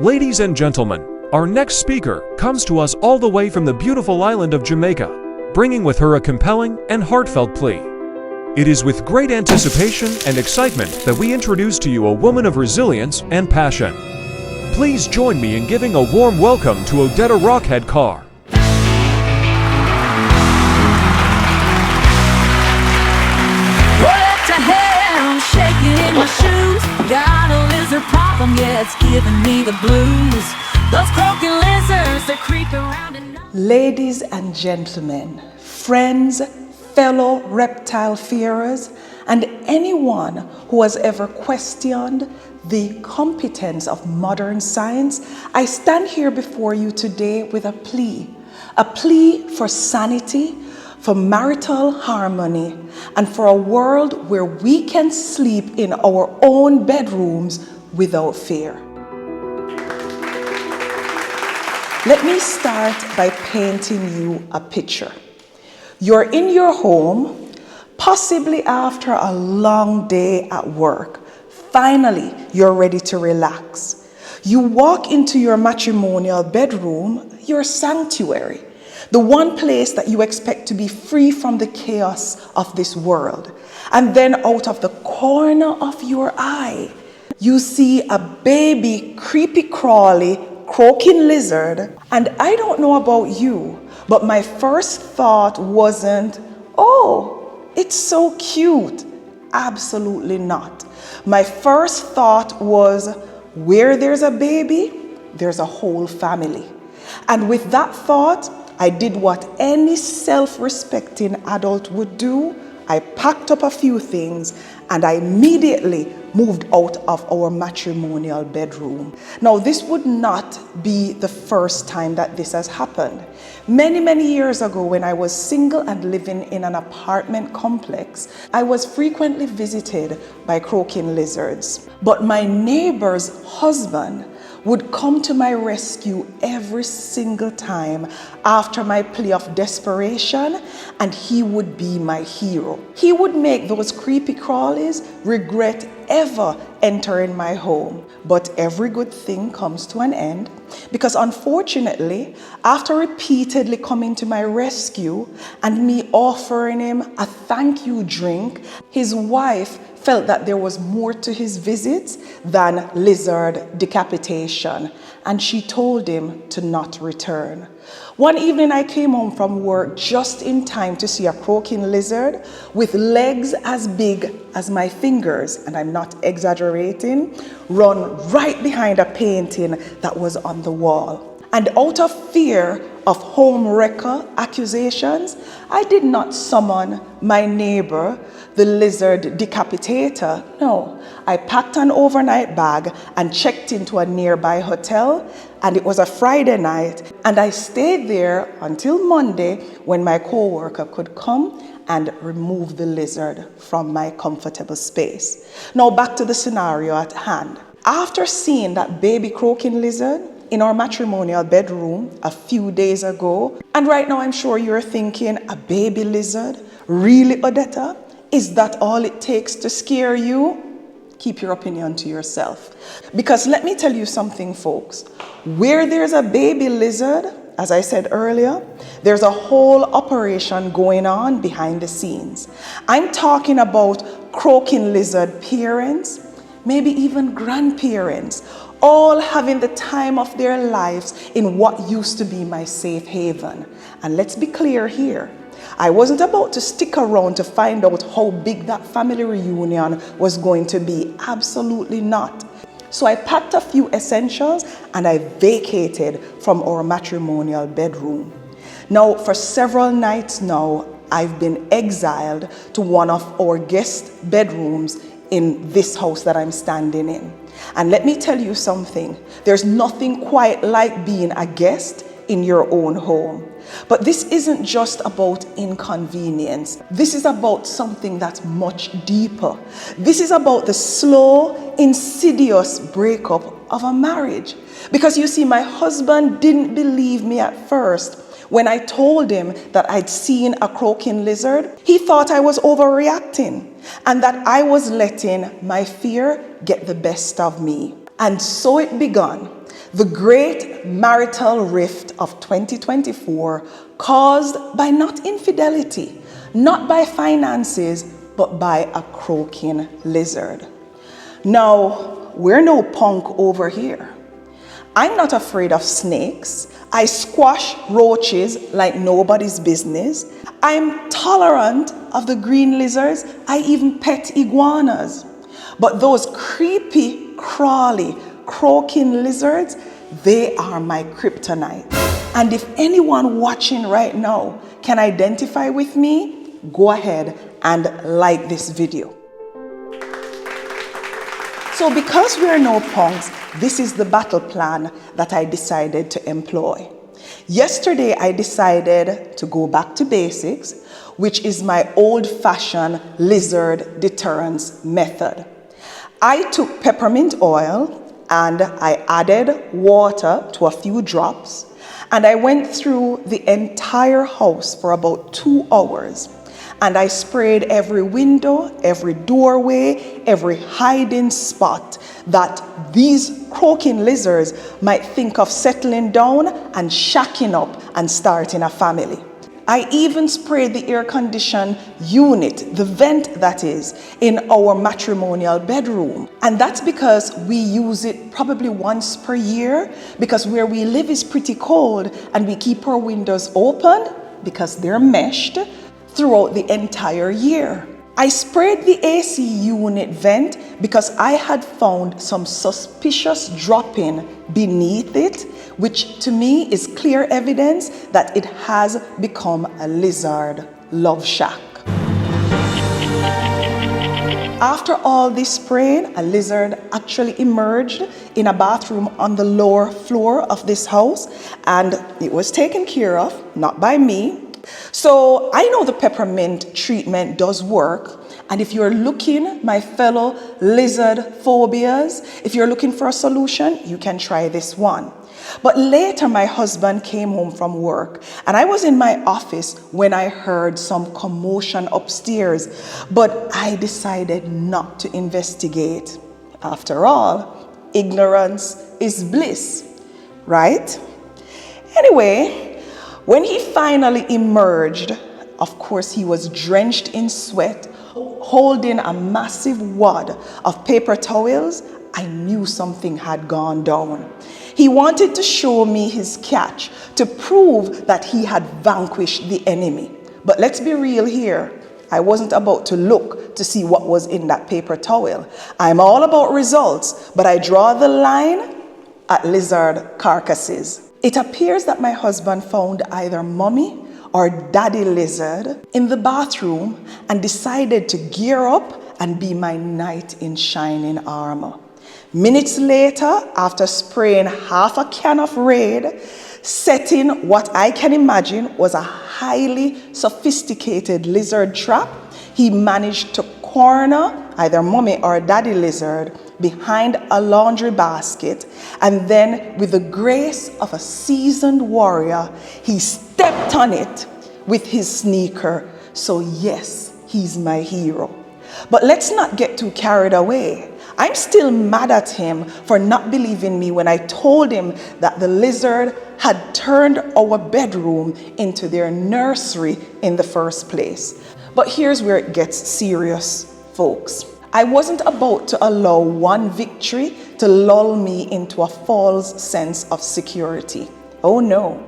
Ladies and gentlemen, our next speaker comes to us all the way from the beautiful island of Jamaica, bringing with her a compelling and heartfelt plea. It is with great anticipation and excitement that we introduce to you a woman of resilience and passion. Please join me in giving a warm welcome to Odetta Rockhead Carr. I'm shaking in my shoes. Got a lizard problem, yeah, it's giving me the blues. Those croaking lizards, they're creeping around at night. Ladies and gentlemen, friends, fellow reptile fearers, and anyone who has ever questioned the competence of modern science, I stand here before you today with a plea for sanity, for marital harmony, and for a world where we can sleep in our own bedrooms without fear. Let me start by painting you a picture. You're in your home, possibly after a long day at work. Finally, you're ready to relax. You walk into your matrimonial bedroom, your sanctuary, the one place that you expect to be free from the chaos of this world. And then out of the corner of your eye, you see a baby, creepy crawly, croaking lizard. And I don't know about you, but my first thought wasn't, oh, it's so cute. Absolutely not. My first thought was, where there's a baby, there's a whole family. And with that thought, I did what any self-respecting adult would do. I packed up a few things and I immediately moved out of our matrimonial bedroom. Now, this would not be the first time that this has happened. Many years ago, when I was single and living in an apartment complex, I was frequently visited by croaking lizards. But my neighbor's husband would come to my rescue every single time after my plea of desperation, and he would be my hero. He would make those creepy crawlies regret ever entering my home. But every good thing comes to an end, because unfortunately, after repeatedly coming to my rescue and me offering him a thank you drink, his wife felt that there was more to his visits than lizard decapitation, and she told him to not return. One evening I came home from work just in time to see a croaking lizard with legs as big as my fingers, and I'm not exaggerating, run right behind a painting that was on the wall. And out of fear of home wrecker accusations, I did not summon my neighbor, the lizard decapitator. No, I packed an overnight bag and checked into a nearby hotel, and it was a Friday night, and I stayed there until Monday when my co-worker could come and remove the lizard from my comfortable space. Now back to the scenario at hand. After seeing that baby croaking lizard in our matrimonial bedroom a few days ago, and right now I'm sure you're thinking, a baby lizard? Really, Odetta? Is that all it takes to scare you? Keep your opinion to yourself. Because let me tell you something, folks. Where there's a baby lizard, as I said earlier, there's a whole operation going on behind the scenes. I'm talking about croaking lizard parents, maybe even grandparents, all having the time of their lives in what used to be my safe haven. And let's be clear here. I wasn't about to stick around to find out how big that family reunion was going to be. Absolutely not. So I packed a few essentials and I vacated from our matrimonial bedroom. Now, for several nights now, I've been exiled to one of our guest bedrooms in this house that I'm standing in. And let me tell you something, there's nothing quite like being a guest in your own home. But this isn't just about inconvenience. This is about something that's much deeper. This is about the slow, insidious breakup of a marriage. Because you see, my husband didn't believe me at first. When I told him that I'd seen a croaking lizard, he thought I was overreacting and that I was letting my fear get the best of me. And so it began. The great marital rift of 2024 caused by not infidelity, not by finances, but by a croaking lizard. Now, we're no punk over here. I'm not afraid of snakes. I squash roaches like nobody's business. I'm tolerant of the green lizards. I even pet iguanas. But those creepy, crawly, croaking lizards, they are my kryptonite. And if anyone watching right now can identify with me, go ahead and like this video. So because we're no punks, this is the battle plan that I decided to employ. Yesterday, I decided to go back to basics, which is my old-fashioned lizard deterrence method. I took peppermint oil and I added water to a few drops, and I went through the entire house for about 2 hours. And I sprayed every window, every doorway, every hiding spot that these croaking lizards might think of settling down and shacking up and starting a family. I even sprayed the air-conditioned unit, the vent that is, in our matrimonial bedroom. And that's because we use it probably once per year, because where we live is pretty cold and we keep our windows open because they're meshed throughout the entire year. I sprayed the AC unit vent because I had found some suspicious dropping beneath it, which to me is clear evidence that it has become a lizard love shack. After all this spraying, a lizard actually emerged in a bathroom on the lower floor of this house, and it was taken care of, not by me. So I know the peppermint treatment does work, and if you're looking, my fellow lizard phobias, if you're looking for a solution, you can try this one. But later my husband came home from work, and I was in my office when I heard some commotion upstairs, but I decided not to investigate. After all, ignorance is bliss, right? Anyway, when he finally emerged, of course, he was drenched in sweat, holding a massive wad of paper towels. I knew something had gone down. He wanted to show me his catch to prove that he had vanquished the enemy. But let's be real here. I wasn't about to look to see what was in that paper towel. I'm all about results, but I draw the line at lizard carcasses. It appears that my husband found either mommy or daddy lizard in the bathroom and decided to gear up and be my knight in shining armor. Minutes later, after spraying half a can of Raid, setting what I can imagine was a highly sophisticated lizard trap, he managed to corner either mommy or daddy lizard behind a laundry basket, and then with the grace of a seasoned warrior, he stepped on it with his sneaker. So yes, he's my hero. But let's not get too carried away. I'm still mad at him for not believing me when I told him that the lizard had turned our bedroom into their nursery in the first place. But here's where it gets serious, folks. I wasn't about to allow one victory to lull me into a false sense of security. Oh no.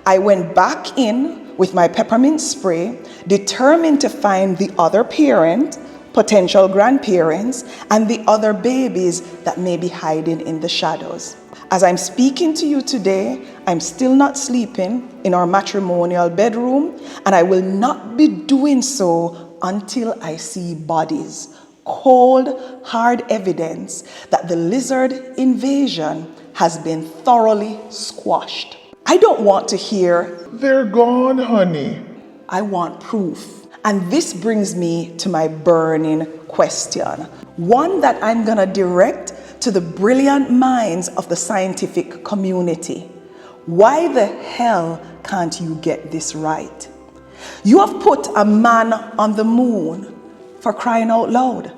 I went back in with my peppermint spray, determined to find the other parent, potential grandparents, and the other babies that may be hiding in the shadows. As I'm speaking to you today, I'm still not sleeping in our matrimonial bedroom, and I will not be doing so until I see bodies. Cold, hard evidence that the lizard invasion has been thoroughly squashed. I don't want to hear, "They're gone, honey." I want proof. And this brings me to my burning question, one that I'm gonna direct to the brilliant minds of the scientific community. Why the hell can't you get this right? You have put a man on the moon, for crying out loud.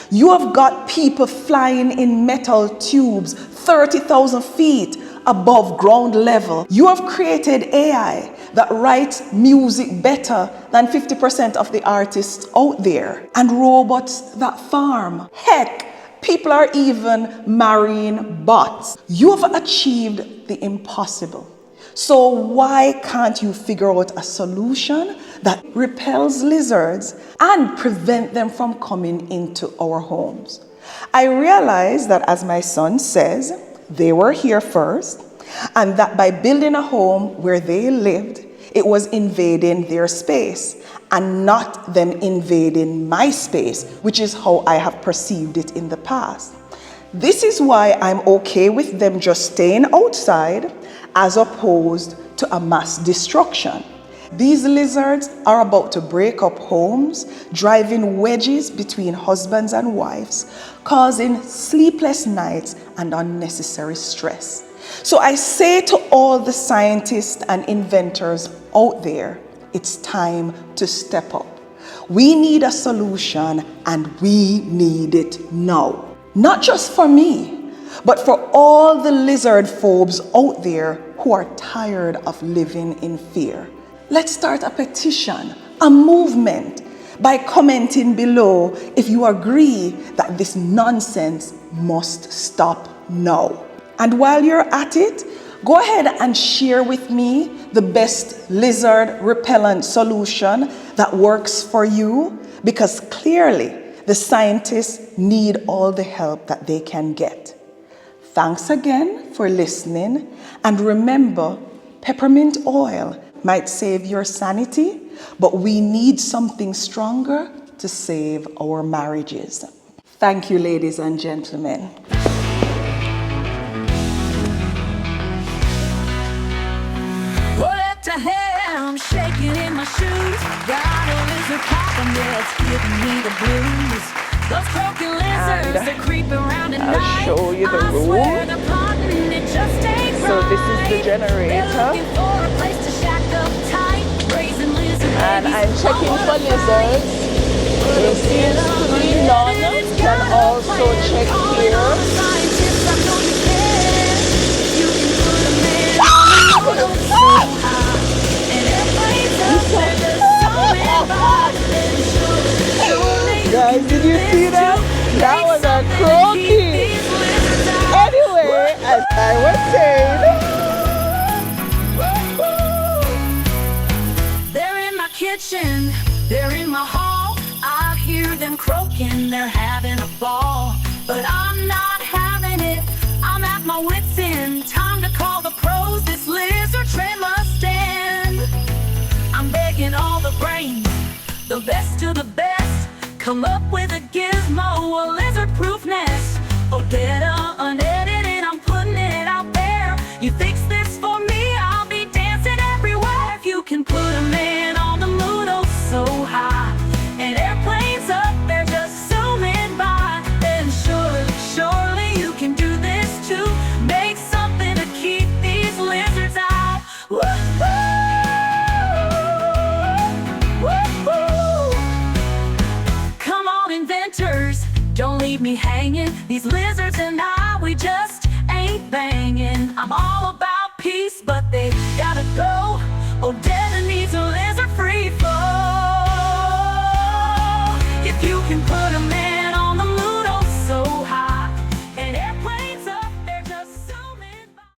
You have got people flying in metal tubes 30,000 feet above ground level. You have created AI that writes music better than 50% of the artists out there, and robots that farm. Heck, people are even marrying bots. You have achieved the impossible. So why can't you figure out a solution that repels lizards and prevent them from coming into our homes? I realize that, as my son says, they were here first, and that by building a home where they lived, it was invading their space and not them invading my space, which is how I have perceived it in the past. This is why I'm okay with them just staying outside as opposed to a mass destruction. These lizards are about to break up homes, driving wedges between husbands and wives, causing sleepless nights and unnecessary stress. So I say to all the scientists and inventors out there, it's time to step up. We need a solution, and we need it now. Not just for me, but for all the lizard phobes out there who are tired of living in fear. Let's start a petition, a movement, by commenting below if you agree that this nonsense must stop now. And while you're at it, go ahead and share with me the best lizard repellent solution that works for you, because clearly the scientists need all the help that they can get. Thanks again for listening, and remember, peppermint oil might save your sanity, but we need something stronger to save our marriages. Thank you, ladies and gentlemen. What the hell? I'm shaking in my shoes. Got a lizard problem, yeah, it's giving me the blues. Those croaking lizards, they're creeping around at night. I'll show you the I room. swear they're plotting, it just ain't So this is the right. generator. They're looking for a place to shack up tight, raising lizard And babies. I'm checking Oh, for what a lizards. fight. There seems to be none. Can also check here. Scientists, I know you can. You can put a man on the moon so high. And airplanes up there just zooming by. And surely you Guys, can did do you this see that? too. That Make was a something to croaky. keep these lizards out. Anyway, as I was saying, They're in my kitchen, they're in my hall. I hear them croaking, they're having a ball. But I'm not having it, I'm at my wit's end. Time to call the pros, this lizard trend must end. I'm begging all the brains, the best of the best. Come up with a gizmo, a lizard-proof nest. Or better, unedited, I'm putting it out there. You fix this for me, I'll be dancing everywhere. If you can put a man on the moon, oh so high, and airplanes up there just zooming by, then surely you can do this too. Make something to keep these lizards out. Woo-hoo! Woo-hoo! Come on, inventors, don't leave me hanging. These lizards and I, we just ain't banging. I'm all about peace, but